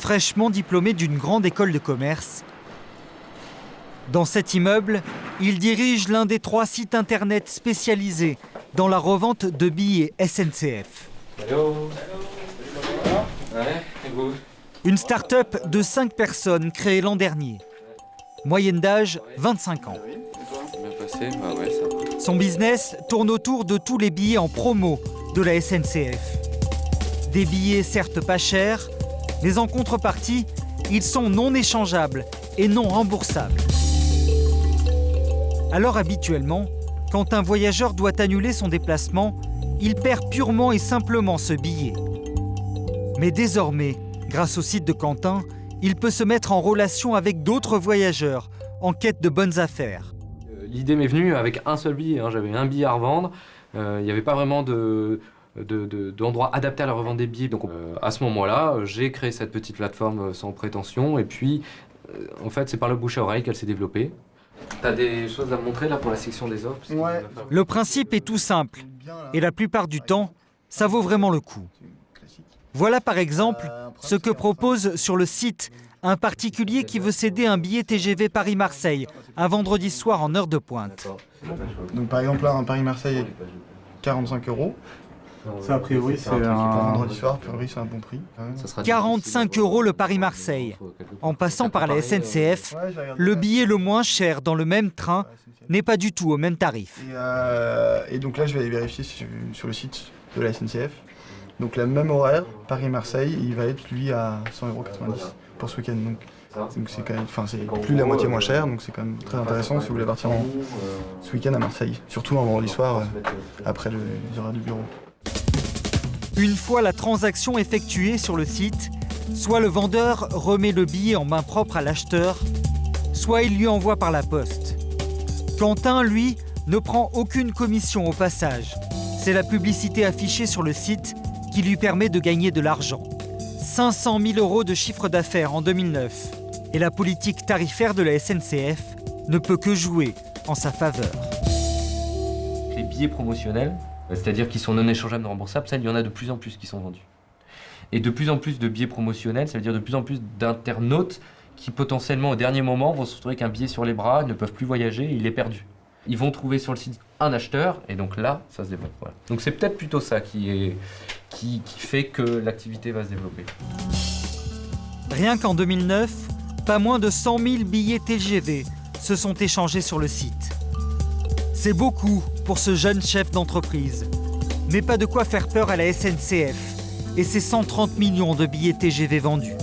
fraîchement diplômé d'une grande école de commerce. Dans cet immeuble, il dirige l'un des 3 sites internet spécialisés dans la revente de billets SNCF. Hello. Ouais, et vous? Une start-up de 5 personnes créée l'an dernier. Moyenne d'âge, 25 ans. Bien passé? Bah ouais, ça va. Son business tourne autour de tous les billets en promo de la SNCF. Des billets certes pas chers, mais en contrepartie, ils sont non échangeables et non remboursables. Alors habituellement, quand un voyageur doit annuler son déplacement, il perd purement et simplement ce billet. Mais désormais, grâce au site de Quentin, il peut se mettre en relation avec d'autres voyageurs en quête de bonnes affaires. L'idée m'est venue avec un seul billet, hein. J'avais un billet à revendre, il n'y avait pas vraiment d'endroit adapté à la revente des billets. Donc à ce moment-là, j'ai créé cette petite plateforme sans prétention et puis en fait c'est par le bouche à oreille qu'elle s'est développée. T'as des choses à me montrer là pour la section des offres? Ouais. Le principe est tout simple et la plupart du temps, ça vaut vraiment le coup. Voilà par exemple ce que propose sur le site un particulier qui veut céder un billet TGV Paris-Marseille un vendredi soir en heure de pointe. Donc par exemple là, un Paris-Marseille, 45 €. Ça a priori c'est un vendredi soir, a priori c'est un bon prix. 45 € le Paris-Marseille. En passant par la SNCF, le billet le moins cher dans le même train n'est pas du tout au même tarif. Et donc là je vais aller vérifier sur le site de la SNCF. Donc le même horaire, Paris-Marseille, il va être lui à 100,90 € pour ce week-end. Donc c'est quand même, c'est plus de la moitié moins cher, donc c'est quand même très intéressant si vous voulez partir ce week-end à Marseille. Surtout un vendredi soir, après les horaires du bureau. Une fois la transaction effectuée sur le site, soit le vendeur remet le billet en main propre à l'acheteur, soit il lui envoie par la poste. Quentin, lui, ne prend aucune commission au passage. C'est la publicité affichée sur le site qui lui permet de gagner de l'argent. 500 000 € de chiffre d'affaires en 2009. Et la politique tarifaire de la SNCF ne peut que jouer en sa faveur. Les billets promotionnels, c'est-à-dire qui sont non échangeables, non remboursables, ça, il y en a de plus en plus qui sont vendus. Et de plus en plus de billets promotionnels, ça veut dire de plus en plus d'internautes qui potentiellement au dernier moment vont se retrouver avec un billet sur les bras, ne peuvent plus voyager, il est perdu. Ils vont trouver sur le site un acheteur et donc là, ça se développe. Voilà. Donc c'est peut-être plutôt ça qui fait que l'activité va se développer. Rien qu'en 2009, pas moins de 100 000 billets TGV se sont échangés sur le site. C'est beaucoup pour ce jeune chef d'entreprise, mais pas de quoi faire peur à la SNCF et ses 130 millions de billets TGV vendus.